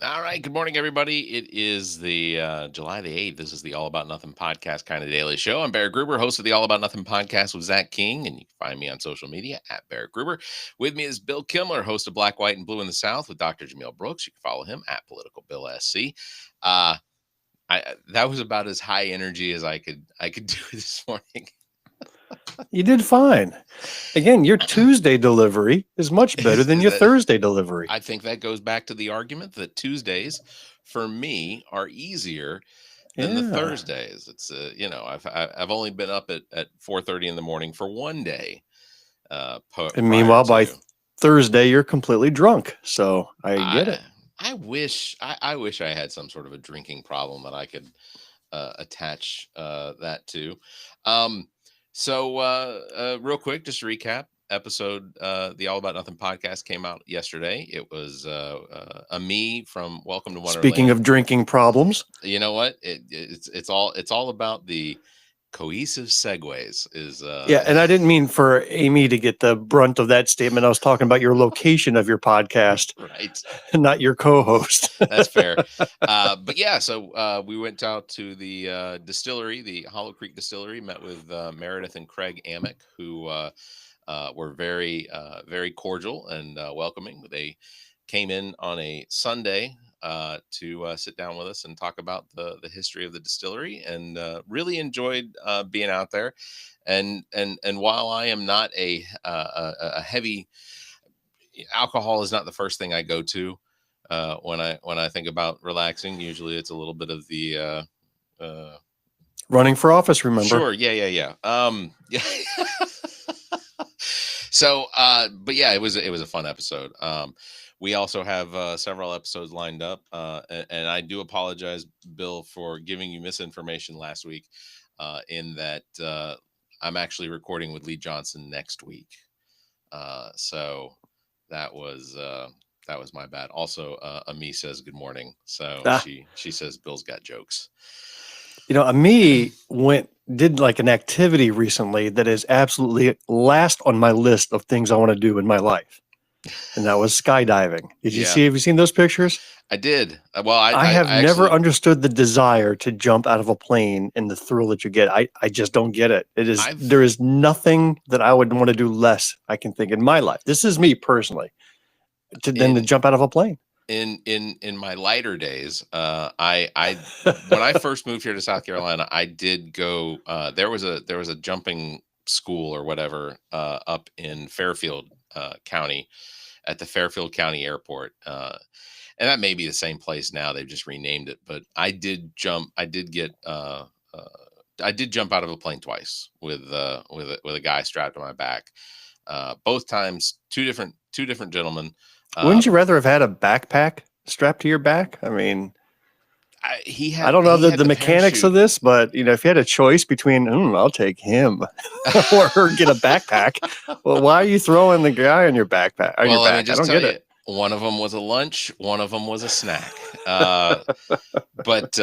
All right. Good morning, everybody. It is the July the 8th. This is the All About Nothing podcast kind of daily show. I'm Barrett Gruber, host of the All About Nothing podcast with Zach King, and you can find me on social media at Barrett Gruber. With me is Bill Kimmler, host of Black, White, and Blue in the South with Dr. Jameel Brooks. You can follow him at politicalbillsc. That was about as high energy as I could do this morning. You did fine. Again, your Tuesday delivery is much better than your Thursday delivery. I think that goes back to the argument that Tuesdays, for me, are easier than the Thursdays. It's I've only been up at 4:30 in the morning for one day. And meanwhile, by Thursday, you're completely drunk. So I get it. I wish I had some sort of a drinking problem that I could attach that to. So real quick, just to recap, episode the All About Nothing podcast came out yesterday. It was a me from Welcome to Wonderland. Speaking of drinking problems, you know what? It's all about the cohesive segues. And I didn't mean for Amy to get the brunt of that statement. I was talking about your location of your podcast, right? Not your co-host. That's fair. But yeah, so we went out to the distillery, the Hollow Creek Distillery, met with Meredith and Craig Amick, who were very, very cordial and welcoming. They came in on a Sunday to sit down with us and talk about the history of the distillery, and really enjoyed being out there. And while I am not a heavy, alcohol is not the first thing I go to when I think about relaxing. Usually it's a little bit of the running for office, remember? Sure. Yeah. Yeah. So, but yeah, it was a fun episode. We also have several episodes lined up, and I do apologize, Bill, for giving you misinformation last week, in that I'm actually recording with Lee Johnson next week. So that was my bad. Also, Ami says good morning. So she says Bill's got jokes. You know, Ami did like an activity recently that is absolutely last on my list of things I want to do in my life. And that was skydiving. Have you seen those pictures? I did. Well, I have never understood the desire to jump out of a plane and the thrill that you get. I just don't get it. There is nothing that I would want to do less, I can think, in my life. This is me personally, than to jump out of a plane. In my lighter days, I when I first moved here to South Carolina, I did go. There was a jumping school or whatever up in Fairfield County, at the Fairfield County Airport, and that may be the same place now. They've just renamed it. But I did jump. I did jump out of a plane twice with a guy strapped to my back. Both times, two different gentlemen. Wouldn't you rather have had a backpack strapped to your back? I mean, I don't know the mechanics of this, but if you had a choice between, I'll take him or get a backpack. Well, why are you throwing the guy on your backpack? On your back? I don't get it. One of them was a lunch. One of them was a snack. But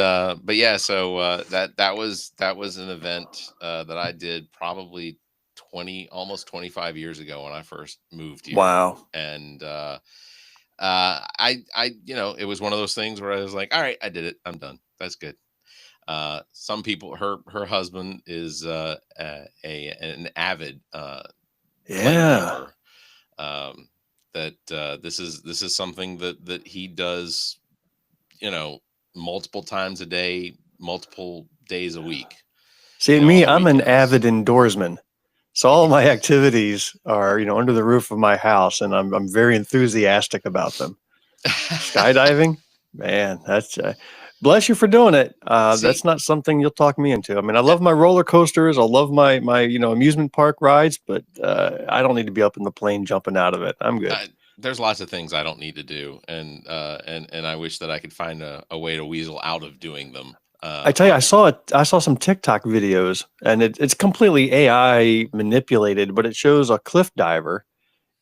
yeah, so that was an event that I did probably almost 25 years ago when I first moved here. Wow. And it was one of those things where I was like, all right, I did it. I'm done. That's good. Some people, her husband is an avid player. This is something that he does, multiple times a day, multiple days a week. See, me, I'm an avid indoorsman. So all of my activities are, under the roof of my house, and I'm very enthusiastic about them. Skydiving, man, that's bless you for doing it. That's not something you'll talk me into. I mean, I love my roller coasters. I love my amusement park rides, but I don't need to be up in the plane jumping out of it. I'm good. There's lots of things I don't need to do, and I wish that I could find a way to weasel out of doing them. I tell you, I saw some TikTok videos, and it's completely AI manipulated, but it shows a cliff diver,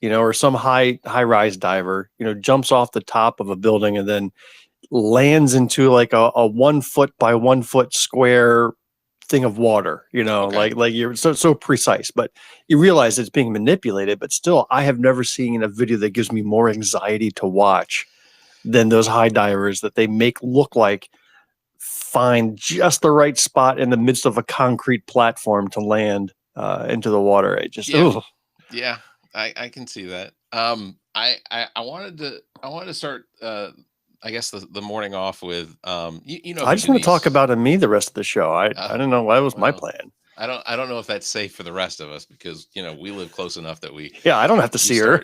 or some high rise diver, jumps off the top of a building and then lands into like a 1 foot by 1 foot square thing of water, okay. like you're so precise, but you realize it's being manipulated. But still, I have never seen a video that gives me more anxiety to watch than those high divers that they make look like find just the right spot in the midst of a concrete platform to land into the water. It just, yeah, I can see that. I wanted to start, I guess the morning off with, you know, I just want to talk about me the rest of the show. I don't know. That was my plan. I don't know if that's safe for the rest of us because, you know, we live close enough that I don't have to see her.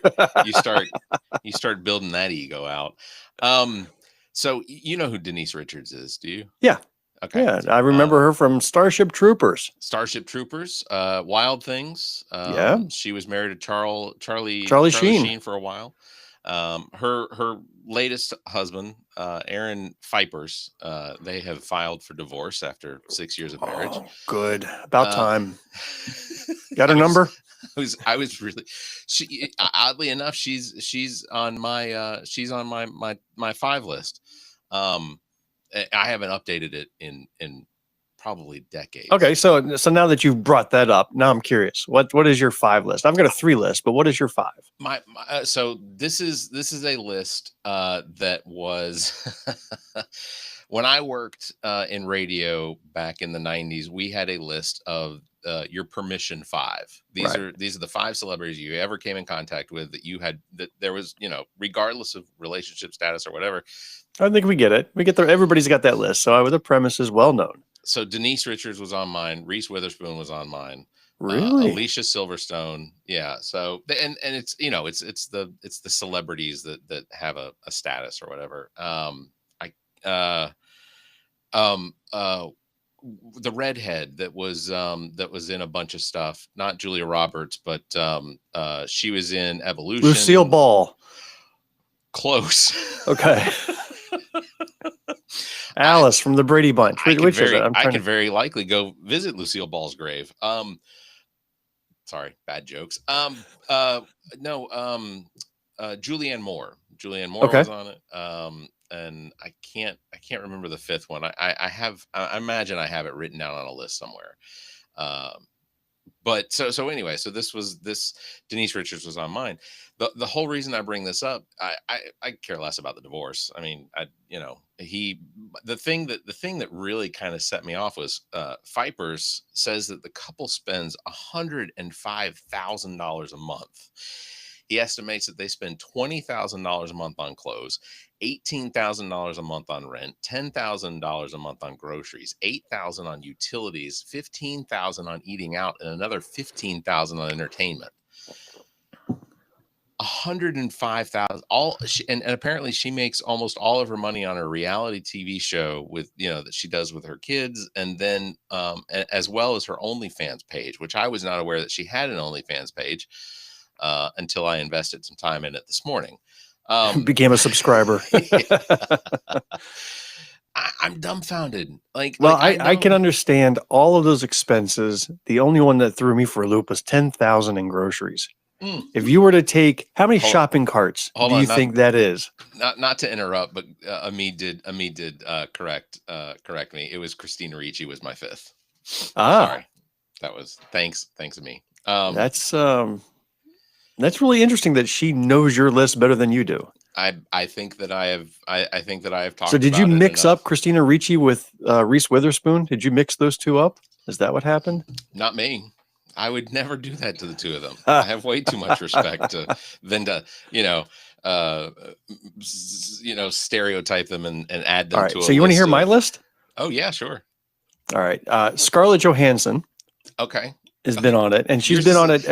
you start building that ego out. So you know who Denise Richards is, do you? Yeah. Okay. Yeah, I remember her from Starship Troopers. Wild Things. She was married to Charlie Sheen for a while. Her latest husband, Aaron Fipers, they have filed for divorce after 6 years of marriage. Oh, good. About time. Got her number? I was really, she, oddly enough, she's on my 5 list. I haven't updated it in probably decades. Okay, so now that you've brought that up, now I'm curious. What is your 5 list? I've got a 3 list, but what is your 5? So this is a list that was when I worked in radio back in the 90s. We had a list of your permission 5. These are the 5 celebrities you ever came in contact with that there was, you know, regardless of relationship status or whatever. I think we get it. Everybody's got that list. So the premise is well known. So Denise Richards was on mine. Reese Witherspoon was on mine. Really? Alicia Silverstone. Yeah. So and it's, you know, it's the celebrities that have a status or whatever. The redhead that was in a bunch of stuff, not Julia Roberts, but she was in Evolution. Lucille Ball. Close. Okay. Alice from the Brady Bunch. I can very likely go visit Lucille Ball's grave. Sorry, bad jokes. Julianne Moore. Julianne Moore was on it. And I can't remember the 5th one. I imagine I have it written down on a list somewhere. But so anyway, so this Denise Richards was on mine. The whole reason I bring this up, I care less about the divorce. I mean, the thing that really kind of set me off was Fipers says that the couple spends $105,000 a month. He estimates that they spend $20,000 a month on clothes, $18,000 a month on rent, $10,000 a month on groceries, $8,000 on utilities, $15,000 on eating out, and another $15,000 on entertainment. $105,000. And apparently she makes almost all of her money on her reality TV show with, you know, that she does with her kids, and then as well as her OnlyFans page, which I was not aware that she had an OnlyFans page until I invested some time in it this morning. Became a subscriber. I'm dumbfounded. I can understand all of those expenses. The only one that threw me for a loop was $10,000 in groceries. If you were to take, how many shopping carts do you think that is? Not to interrupt, but Amid did correct me. It was Christina Ricci was my 5th. Sorry, that was thanks Amid. That's really interesting that she knows your list better than you do. I think that I have talked. So did you mix up Christina Ricci with Reese Witherspoon? Did you mix those two up? Is that what happened? Not me. I would never do that to the two of them. I have way too much respect to stereotype them and add them to. So you want to hear my list? Oh yeah, sure. All right. Scarlett Johansson. Okay. Has been on it, and she's been on it.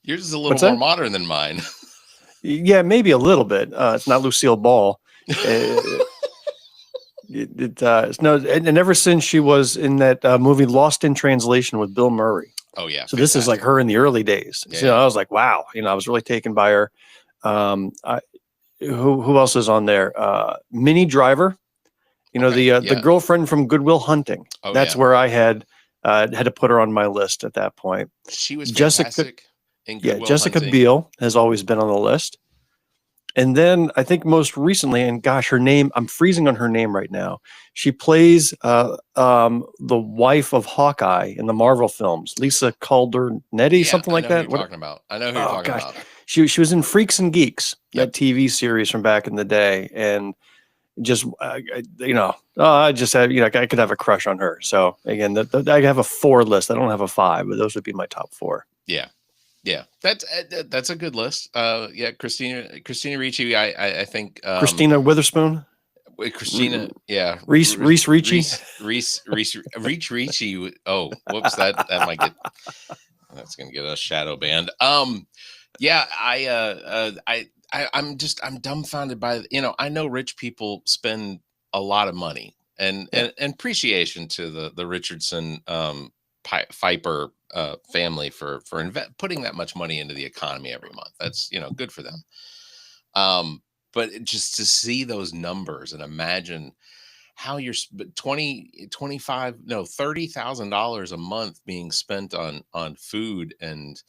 Yours is a little more modern than mine. Yeah, maybe a little bit. It's not Lucille Ball. And ever since she was in that movie Lost in Translation with Bill Murray. Oh yeah. So this is like her in the early days. Yeah. So I was like, wow. You know, I was really taken by her. Who else is on there? Minnie Driver. You know, the girlfriend from Good Will Hunting. Oh, that's where I had to put her on my list at that point. She was fantastic. Jessica Biel has always been on the list. And then I think most recently, and gosh, her name, I'm freezing on her name right now. She plays the wife of Hawkeye in the Marvel films, Lisa Caldernetti, something like that. What you're talking about. I know who you're talking about. She was in Freaks and Geeks, Yep. that TV series from back in the day, and just I just had I could have a crush on her. So again, I have a 4 list. I don't have a 5, but those would be my top 4. Yeah. That's a good list. Yeah, Christina Ricci. I think Christina Witherspoon, Christina. Yeah, Reese Ricci. Reese Ricci. Oh, whoops, that might get. That's gonna get a shadow banned. Yeah, I'm dumbfounded by, I know rich people spend a lot of money, and appreciation to the Richardson Pfeiffer family for putting that much money into the economy every month. That's, good for them. But just to see those numbers and imagine how you're $30,000 a month being spent on food and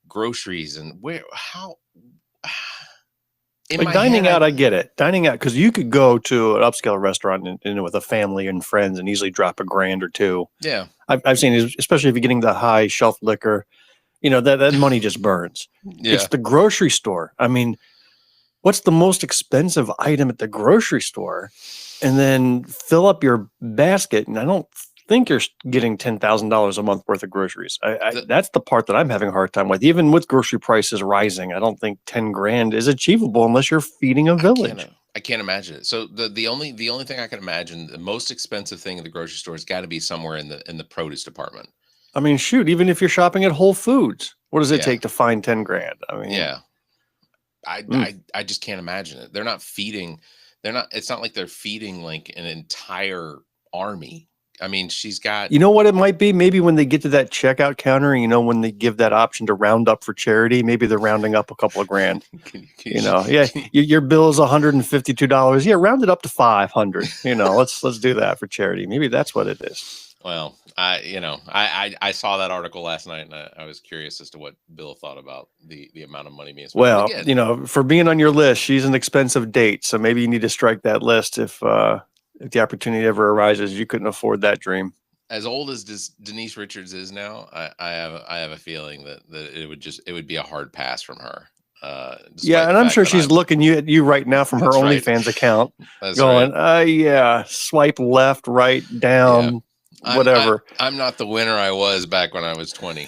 groceries, and how like dining out, I get it. Dining out, because you could go to an upscale restaurant and with a family and friends and easily drop $1,000 or $2,000. Yeah, I've seen it, especially if you're getting the high shelf liquor. That money just burns. Yeah. It's the grocery store. I mean, what's the most expensive item at the grocery store? And then fill up your basket, and I don't think you're getting $10,000 a month worth of groceries. That's the part that I'm having a hard time with. Even with grocery prices rising, I don't think $10,000 is achievable unless you're feeding a village. I can't imagine it. So the only thing I can imagine, the most expensive thing in the grocery store has got to be somewhere in the produce department. I mean, shoot, even if you're shopping at Whole Foods, what does it take to find $10,000? I mean, yeah, I just can't imagine it. They're not feeding. It's not like they're feeding like an entire army. I mean, she's got. You know what it might be? Maybe when they get to that checkout counter, when they give that option to round up for charity, maybe they're rounding up a couple of grand. Your bill is $152. Yeah, round it up to $500. Let's do that for charity. Maybe that's what it is. Well, I saw that article last night, and I was curious as to what Bill thought about the amount of money being spent. Well, again, for being on your list, she's an expensive date, so maybe you need to strike that list if the opportunity ever arises. You couldn't afford that dream. As old as Denise Richards is now, I have a feeling that it would be a hard pass from her. Yeah, and I'm sure she's looking at you right now from her OnlyFans account, going, right. Swipe left, right, down, whatever. I'm not the winner I was back when I was 20.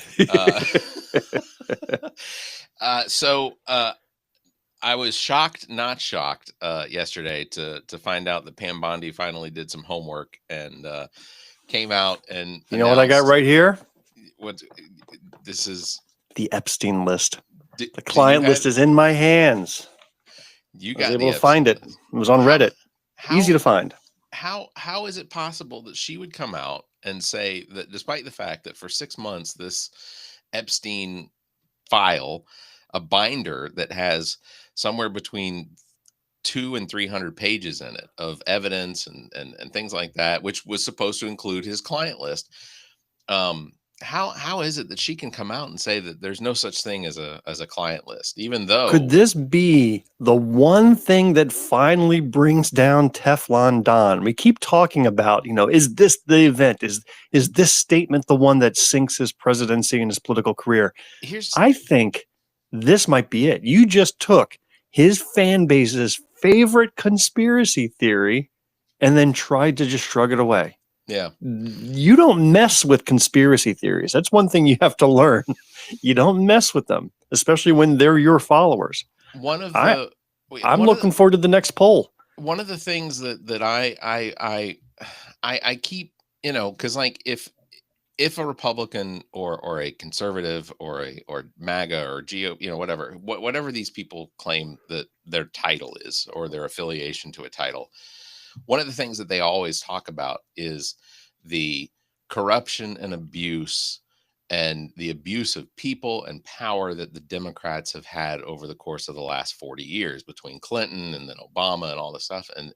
So I was shocked, not shocked, yesterday to find out that Pam Bondi finally did some homework and came out and you know what I got right here? What this is? The Epstein list. The client list is in my hands. You got I was able to find it. It was on Reddit. Easy to find. How is it possible that she would come out and say that, despite the fact that for 6 months this Epstein file, a binder that has somewhere between 200 and 300 pages in it of evidence and things like that, which was supposed to include his client list. How is it that she can come out and say that there's no such thing as a client list, even though? Could this be the one thing that finally brings down Teflon Don? We keep talking about, is this the event? Is this statement the one that sinks his presidency and his political career? I think this might be it. You just took his fan base's favorite conspiracy theory and then tried to just shrug it away. Yeah. You don't mess with conspiracy theories. That's one thing you have to learn. You don't mess with them, especially when they're your followers. I'm looking forward to the next poll. One of the things that I keep, because like if a Republican or a conservative or MAGA or GOP, whatever these people claim that their title is or their affiliation to a title, one of the things that they always talk about is the corruption and abuse and the abuse of people and power that the Democrats have had over the course of the last 40 years between Clinton and then Obama and all this stuff. And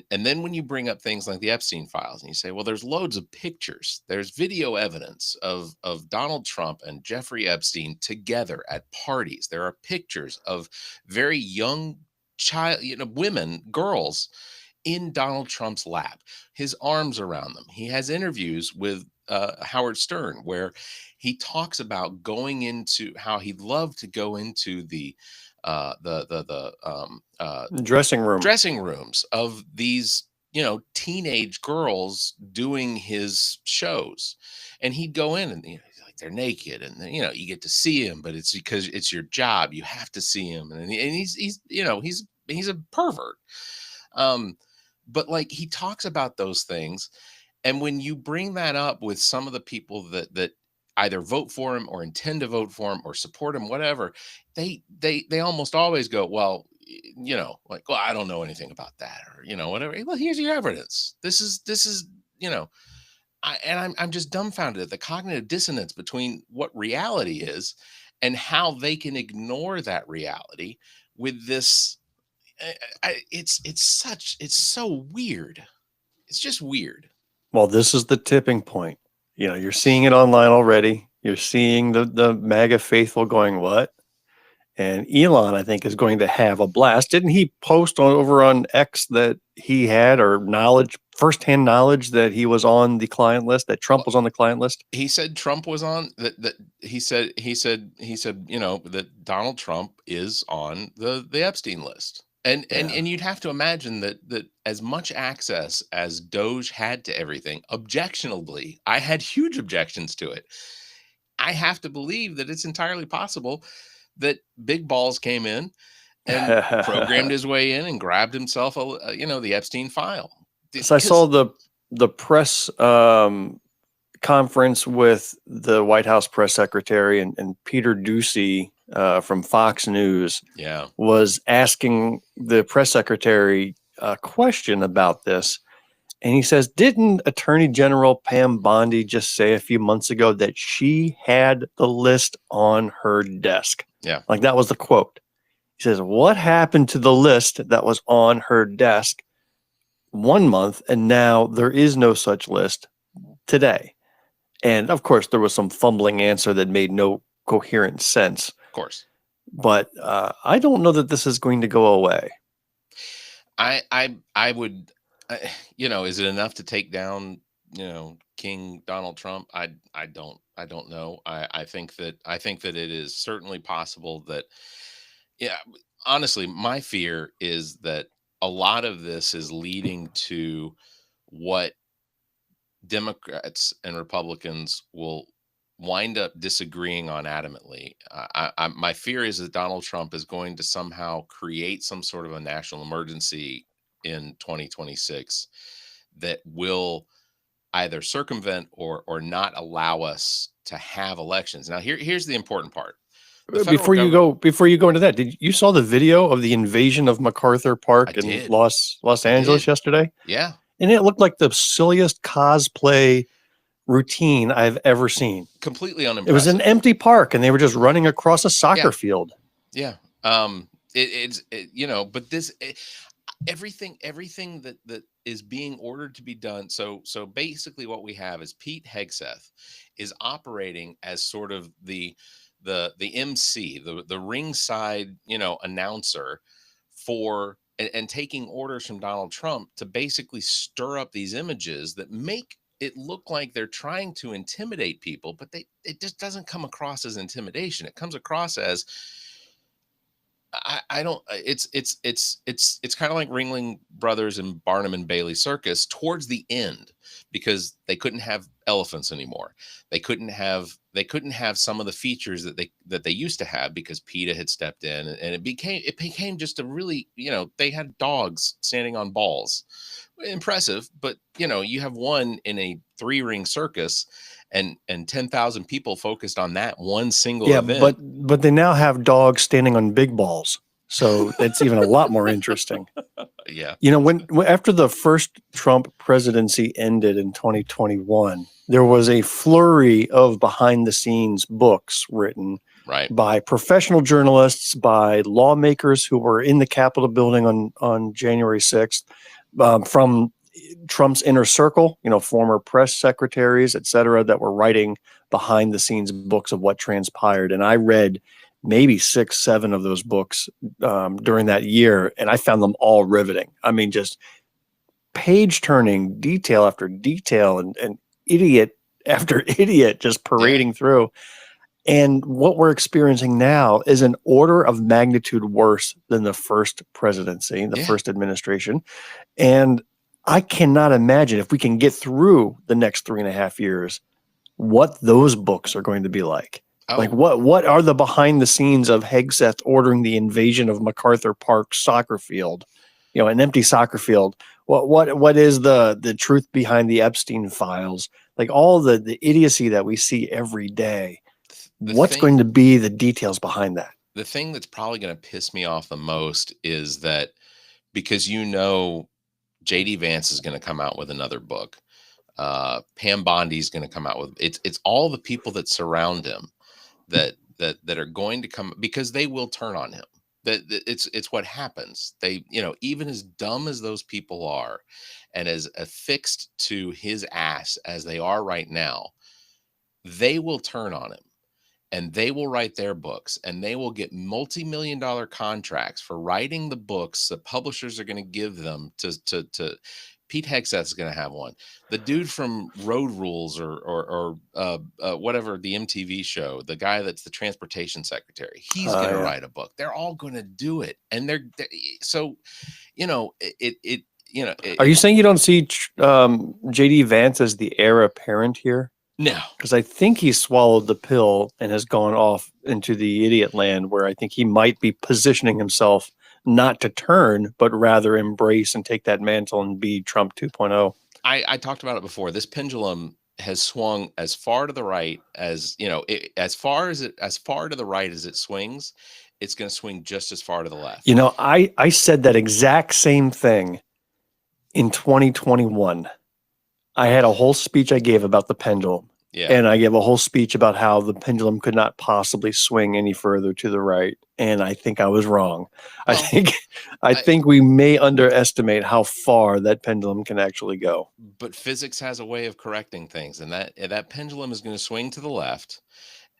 then when you bring up things like the Epstein files and you say, well, there's loads of pictures, there's video evidence of Donald Trump and Jeffrey Epstein together at parties. There are pictures of very young women, girls in Donald Trump's lap, his arms around them. He has interviews with Howard Stern where he talks about going into how he'd love to go into the dressing rooms of these, teenage girls doing his shows, and he'd go in and like they're naked, and you get to see him, but it's because it's your job, you have to see him, and he's a pervert. But like he talks about those things, and when you bring that up with some of the people that either vote for him or intend to vote for him or support him, whatever, they almost always go, well, like, well, I don't know anything about that, or whatever. Well, here's your evidence. This is I'm just dumbfounded at the cognitive dissonance between what reality is and how they can ignore that reality with this. It's so weird. It's just weird. Well, this is the tipping point. You're seeing it online already. You're seeing the MAGA faithful going, what? And Elon, I think, is going to have a blast. Didn't he post over on X that he had firsthand knowledge that he was on the client list, that Trump was on the client list? He said Trump was on that. He said that Donald Trump is on the Epstein list. And you'd have to imagine that as much access as Doge had to everything, objectionably, I had huge objections to it. I have to believe that it's entirely possible that Big Balls came in and programmed his way in and grabbed himself the Epstein file. So I saw the press conference with the White House press secretary and Peter Doocy from Fox News was asking the press secretary a question about this. And he says, didn't Attorney General Pam Bondi just say a few months ago that she had the list on her desk? Yeah. Like that was the quote. He says, what happened to the list that was on her desk 1 month, and now there is no such list today? And of course, there was some fumbling answer that made no coherent sense. Of course. But I don't know that this is going to go away. I would, is it enough to take down, King Donald Trump? I don't know. I think that it is certainly possible that, honestly, my fear is that a lot of this is leading to what Democrats and Republicans will wind up disagreeing on adamantly. My fear is that Donald Trump is going to somehow create some sort of a national emergency in 2026 that will either circumvent or not allow us to have elections. Now, here's the important part. Before you go into that, did you saw the video of the invasion of MacArthur Park in Los Angeles yesterday? Yeah. And it looked like the silliest cosplay routine I've ever seen. Completely unimpressive. It was an empty park, and they were just running across a soccer field. Yeah. But this, everything that is being ordered to be done. So basically, what we have is Pete Hegseth is operating as sort of the MC, the ringside, announcer for. And taking orders from Donald Trump to basically stir up these images that make it look like they're trying to intimidate people, but it just doesn't come across as intimidation. It comes across as it's kind of like Ringling Brothers and Barnum and Bailey Circus towards the end, because they couldn't have elephants anymore. They couldn't have some of the features that they used to have because PETA had stepped in, and it became just a really, they had dogs standing on balls. Impressive, but you have one in a 3-ring circus and 10,000 people focused on that one single event. But they now have dogs standing on big balls. So it's even a lot more interesting. Yeah. When after the first Trump presidency ended in 2021, there was a flurry of behind the scenes books written by professional journalists, by lawmakers who were in the Capitol building on January 6th, from Trump's inner circle, former press secretaries, et cetera, that were writing behind the scenes books of what transpired. And I read maybe 6, 7 of those books during that year, and I found them all riveting. I mean, just page turning, detail after detail, and idiot after idiot just parading through. And what we're experiencing now is an order of magnitude worse than the first presidency, the first administration. And I cannot imagine, if we can get through the next 3.5 years, what those books are going to be like. Like what are the behind the scenes of Hegseth ordering the invasion of MacArthur Park soccer field, an empty soccer field? What is the truth behind the Epstein files? Like all the idiocy that we see every day. What's going to be the details behind that? The thing that's probably going to piss me off the most is that, because JD Vance is going to come out with another book. Pam Bondi's going to come out with it's all the people that surround him that are going to come, because they will turn on him. That it's what happens. They, even as dumb as those people are, and as affixed to his ass as they are right now, they will turn on him. And they will write their books, and they will get multi-million-dollar contracts for writing the books that publishers are going to give them to Pete Hegseth is going to have one. The dude from Road Rules or whatever, the MTV show, the guy that's the transportation secretary, he's going to write a book. They're all going to do it. And they're so, Are you saying you don't see JD Vance as the heir apparent here? No, because I think he swallowed the pill and has gone off into the idiot land, where I think he might be positioning himself not to turn, but rather embrace and take that mantle and be Trump 2.0. I talked about it before. This pendulum has swung as far to the right as, as far to the right as it swings, it's going to swing just as far to the left. I said that exact same thing in 2021. I had a whole speech I gave about the pendulum. Yeah. And I gave a whole speech about how the pendulum could not possibly swing any further to the right. And I think I was wrong. Well, I think we may underestimate how far that pendulum can actually go. But physics has a way of correcting things, and that pendulum is going to swing to the left,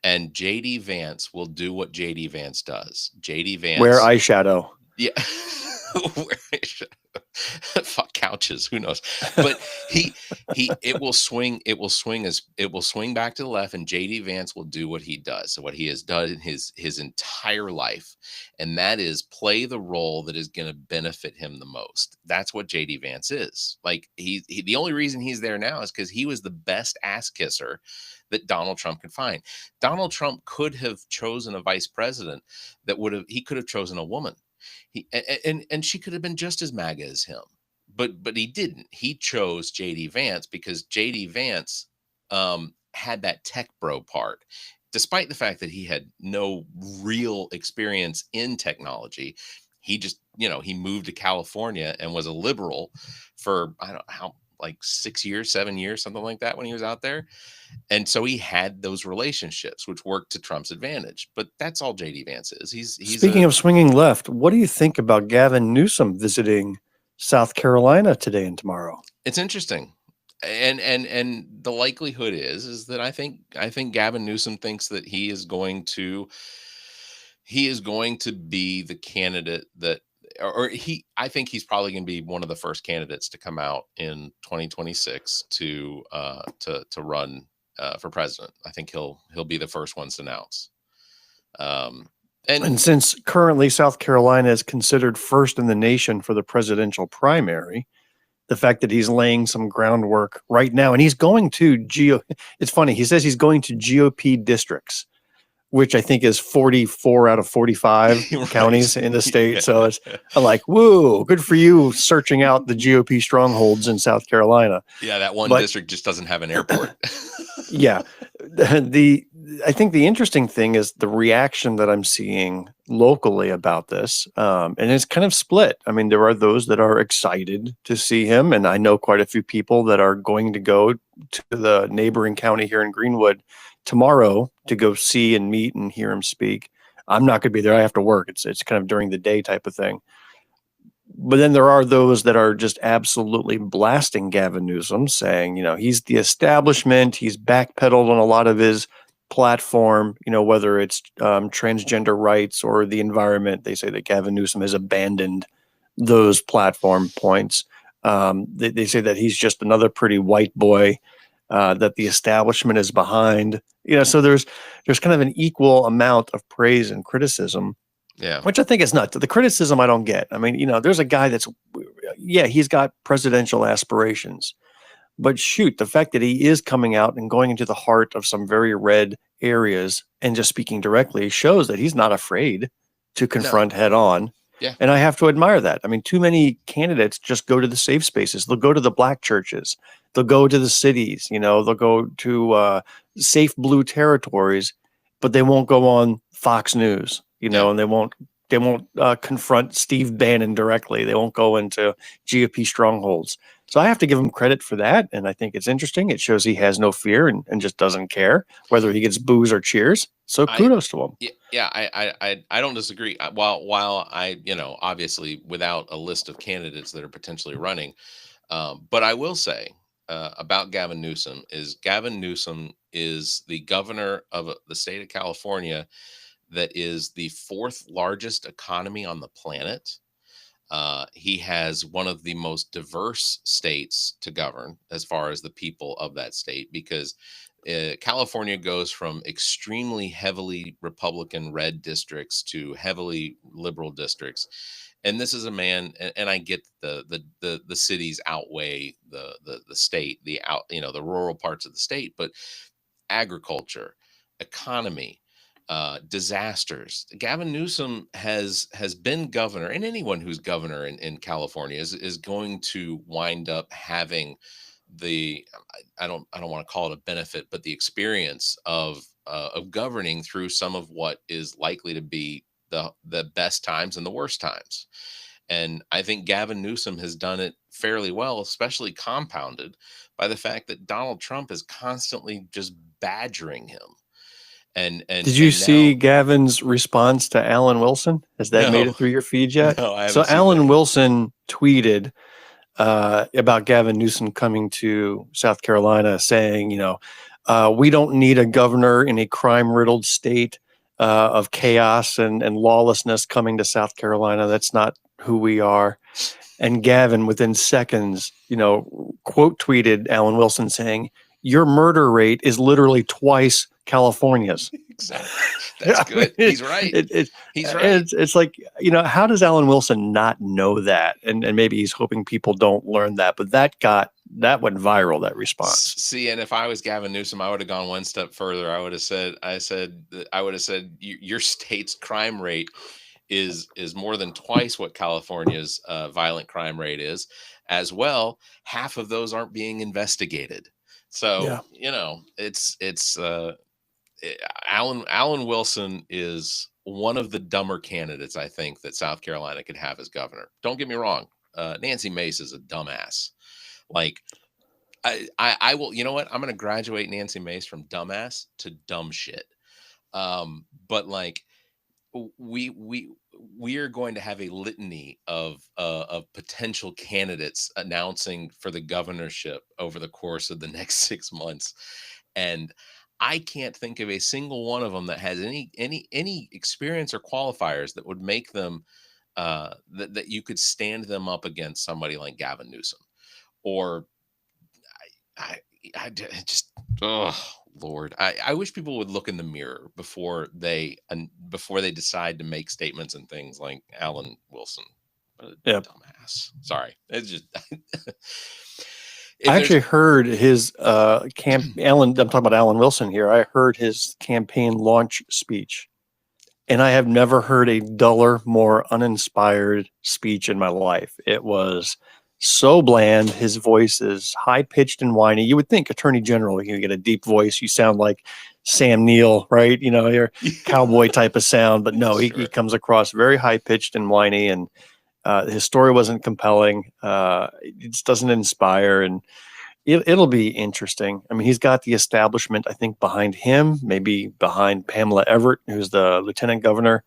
and JD Vance will do what JD Vance does. JD Vance wear eyeshadow. Yeah. Fuck couches, who knows? But it will swing back to the left, and JD Vance will do what he does. So what he has done in his entire life, and that is play the role that is going to benefit him the most. That's what JD Vance is. Like he the only reason he's there now is because he was the best ass kisser that Donald Trump could find. Donald Trump could have chosen a vice president he could have chosen a woman. And she could have been just as MAGA as him, but he didn't. He chose JD Vance because JD Vance had that tech bro part, despite the fact that he had no real experience in technology. He just, he moved to California and was a liberal for, I don't know how, like 6 years, 7 years, something like that when he was out there. And so he had those relationships, which worked to Trump's advantage. But that's all JD Vance is. He's Speaking of swinging left, what do you think about Gavin Newsom visiting South Carolina today and tomorrow? It's interesting. And the likelihood is that I think Gavin Newsom thinks that he is going to be the candidate that, I think he's probably going to be one of the first candidates to come out in 2026 to run for president. I think he'll be the first ones to announce. And since currently South Carolina is considered first in the nation for the presidential primary, the fact that he's laying some groundwork right now, and he's going to it's funny. He says he's going to GOP districts, which I think is 44 out of 45 right. counties in the state. Yeah. So I'm like, whoa, good for you searching out the GOP strongholds in South Carolina. Yeah, that one district just doesn't have an airport. Yeah. I think the interesting thing is the reaction that I'm seeing locally about this. And it's kind of split. I mean, there are those that are excited to see him. And I know quite a few people that are going to go to the neighboring county here in Greenwood tomorrow to go see and meet and hear him speak. I'm not going to be there. I have to work. It's kind of during the day type of thing. But then there are those that are just absolutely blasting Gavin Newsom, saying, he's the establishment. He's backpedaled on a lot of his platform, whether it's transgender rights or the environment. They say that Gavin Newsom has abandoned those platform points. They say that he's just another pretty white boy, that the establishment is behind. So there's kind of an equal amount of praise and criticism, Yeah. which I think is nuts. The criticism I don't get. I mean, there's a guy he's got presidential aspirations, but shoot, the fact that he is coming out and going into the heart of some very red areas and just speaking directly shows that he's not afraid to No. confront head on. Yeah. And I have to admire that. I mean, too many candidates just go to the safe spaces. They'll go to the black churches. They'll go to the cities. They'll go to safe blue territories, but they won't go on Fox News. Yeah. And they won't confront Steve Bannon directly. They won't go into GOP strongholds. So I have to give him credit for that. And I think it's interesting. It shows he has no fear and just doesn't care whether he gets boos or cheers. So kudos to him. Yeah, I don't disagree. While I, obviously without a list of candidates that are potentially running, but I will say about Gavin Newsom is the governor of the state of California that is the fourth largest economy on the planet. He has one of the most diverse states to govern as far as the people of that state, because California goes from extremely heavily Republican red districts to heavily liberal districts. And this is a man, and I get the cities outweigh the state, the rural parts of the state, but agriculture, economy, disasters. Gavin Newsom has been governor, and anyone who's governor in California is going to wind up having I don't want to call it a benefit, but the experience of governing through some of what is likely to be the best times and the worst times. And I think Gavin Newsom has done it fairly well, especially compounded by the fact that Donald Trump is constantly just badgering him. And did you see now, Gavin's response to Alan Wilson? Has that made it through your feed yet? No, I haven't. So Alan Wilson tweeted about Gavin Newsom coming to South Carolina, saying, we don't need a governor in a crime-riddled state of chaos and lawlessness coming to South Carolina. That's not who we are. And Gavin, within seconds, quote tweeted Alan Wilson saying, "Your murder rate is literally twice California's." Exactly. That's good. He's right. He's right. It's like, how does Alan Wilson not know that? And maybe he's hoping people don't learn that. But that went viral, that response. See, and if I was Gavin Newsom, I would have gone one step further. I would have said, your state's crime rate is more than twice what California's violent crime rate is. As well, half of those aren't being investigated. So, it's Alan Wilson is one of the dumber candidates, I think, that South Carolina could have as governor. Don't get me wrong. Nancy Mace is a dumbass. Like, I will, you know what? I'm going to graduate Nancy Mace from dumbass to dumb shit. But like, we are going to have a litany of potential candidates announcing for the governorship over the course of the next 6 months. And I can't think of a single one of them that has any experience or qualifiers that would make them that you could stand them up against somebody like Gavin Newsom. Or I just, oh Lord, I wish people would look in the mirror before they decide to make statements and things like Alan Wilson. Dumbass. Sorry, it's just. I actually heard his I'm talking about Alan Wilson here. I heard his campaign launch speech, and I have never heard a duller, more uninspired speech in my life. It was so bland. His voice is high-pitched and whiny. You would think Attorney General, you get a deep voice. You sound like Sam Neill, right? You're cowboy type of sound. But no, he comes across very high-pitched and whiny, and his story wasn't compelling. It just doesn't inspire, and it'll be interesting. I mean, he's got the establishment, I think, behind him, maybe behind Pamela Everett, who's the lieutenant governor.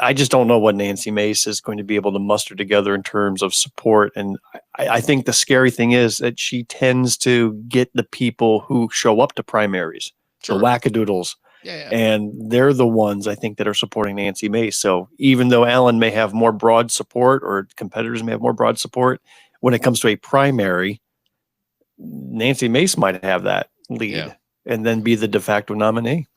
I just don't know what Nancy Mace is going to be able to muster together in terms of support. And I think the scary thing is that she tends to get the people who show up to primaries, the wackadoodles. Yeah. And they're the ones, I think, that are supporting Nancy Mace. So even though Alan may have more broad support, or competitors may have more broad support, when it comes to a primary, Nancy Mace might have that lead and then be the de facto nominee.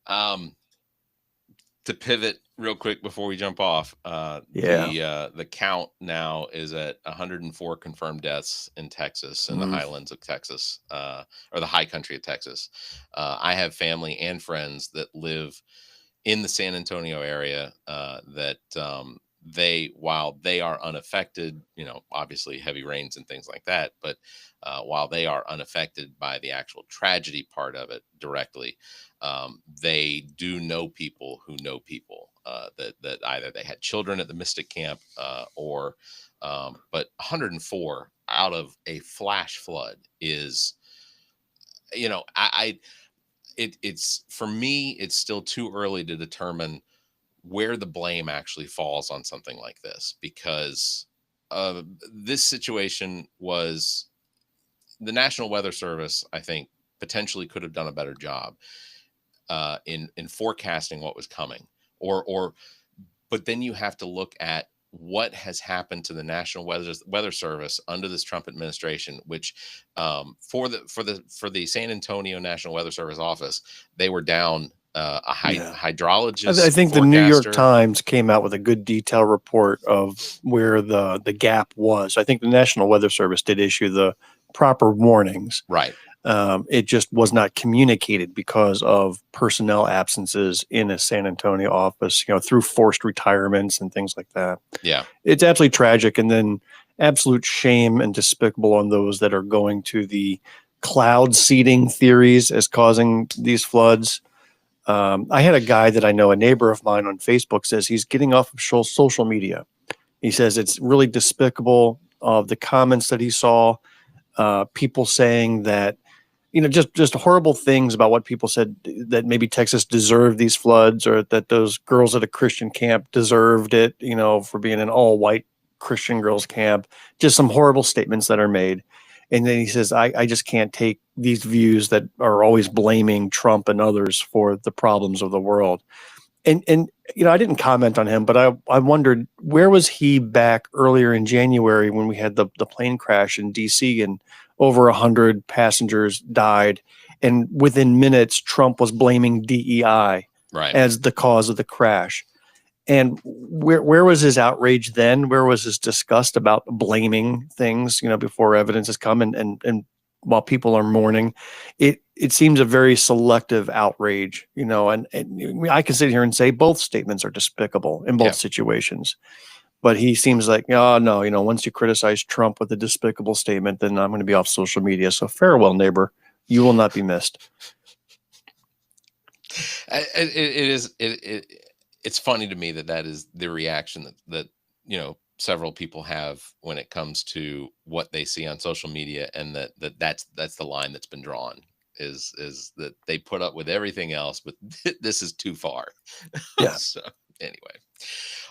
To pivot real quick before we jump off, the count now is at 104 confirmed deaths in Texas, in the highlands of Texas, or the high country of Texas. I have family and friends that live in the San Antonio area that while they are unaffected, obviously heavy rains and things like that, but while they are unaffected by the actual tragedy part of it directly, they do know people who know people that either they had children at the Mystic Camp or but 104 out of a flash flood is, it's for me, it's still too early to determine where the blame actually falls on something like this, because this situation was, the National Weather Service, I think, potentially could have done a better job in forecasting what was coming, but then you have to look at what has happened to the National Weather Service under this Trump administration, which for the San Antonio National Weather Service office, they were down a hydrologist. I think the New York Times came out with a good detailed report of where the gap was. I think the National Weather Service did issue the proper warnings. Right. It just was not communicated because of personnel absences in a San Antonio office, through forced retirements and things like that. Yeah. It's absolutely tragic. And then absolute shame and despicable on those that are going to the cloud seeding theories as causing these floods. I had a guy that I know, a neighbor of mine on Facebook, says he's getting off of social media. He says it's really despicable of the comments that he saw, people saying that, just horrible things about what people said, that maybe Texas deserved these floods, or that those girls at a Christian camp deserved it, for being an all white Christian girls camp. Just some horrible statements that are made. And then he says, I just can't take these views that are always blaming Trump and others for the problems of the world. And I didn't comment on him, but I wondered, where was he back earlier in January when we had the plane crash in D.C. and over 100 passengers died, and within minutes Trump was blaming DEI as the cause of the crash? And where was his outrage then? Where was his disgust about blaming things, before evidence has come and while people are mourning? It seems a very selective outrage, and I can sit here and say both statements are despicable in both situations. But he seems like, oh, no, once you criticize Trump with a despicable statement, then I'm going to be off social media. So farewell, neighbor. You will not be missed. It's funny to me that is the reaction that several people have when it comes to what they see on social media, and that's the line that's been drawn, is that they put up with everything else, but this is too far. Yeah. So anyway,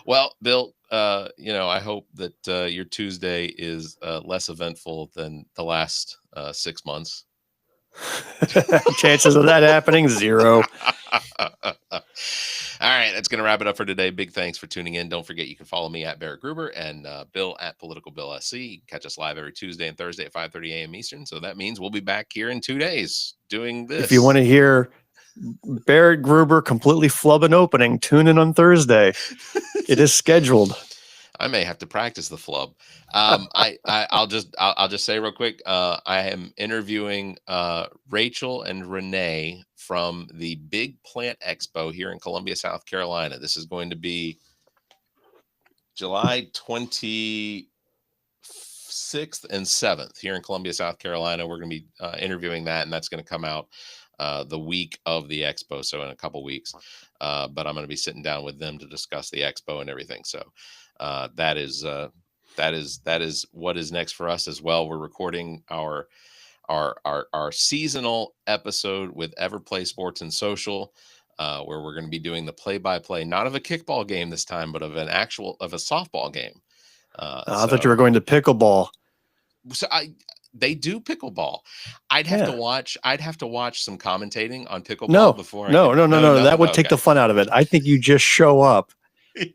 well, Bill, I hope that your Tuesday is less eventful than the last 6 months. Chances of that happening, 0. All right, that's going to wrap it up for today. Big thanks for tuning in. Don't forget, you can follow me at Barrett Gruber and Bill at politicalbillsc. You can catch us live every Tuesday and Thursday at 5:30 a.m. Eastern. So that means we'll be back here in 2 days doing this. If you want to hear Barrett Gruber completely flub an opening, tune in on Thursday. It is scheduled. I may have to practice the flub. I'll just say real quick. I am interviewing Rachel and Renee from the Big Plant Expo here in Columbia, South Carolina. This is going to be July 26th and 7th here in Columbia, South Carolina. We're going to be interviewing that, and that's going to come out the week of the expo, so in a couple weeks. But I'm going to be sitting down with them to discuss the expo and everything. So that is what is next for us as well. We're recording our seasonal episode with Everplay Sports and Social, where we're going to be doing the play-by-play, not of a kickball game this time, but of a softball game. I thought you were going to pickleball. So they do pickleball. I'd have to watch some commentating on pickleball before. No. That would take the fun out of it. I think you just show up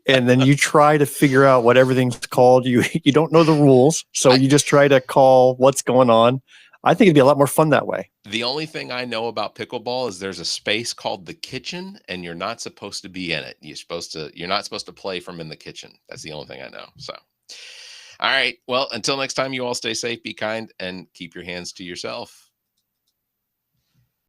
and then you try to figure out what everything's called. You don't know the rules, so you just try to call what's going on. I think it'd be a lot more fun that way. The only thing I know about pickleball is there's a space called the kitchen, and you're not supposed to be in it. You're not supposed to play from in the kitchen. That's the only thing I know. So, all right. Well, until next time, you all stay safe, be kind, and keep your hands to yourself.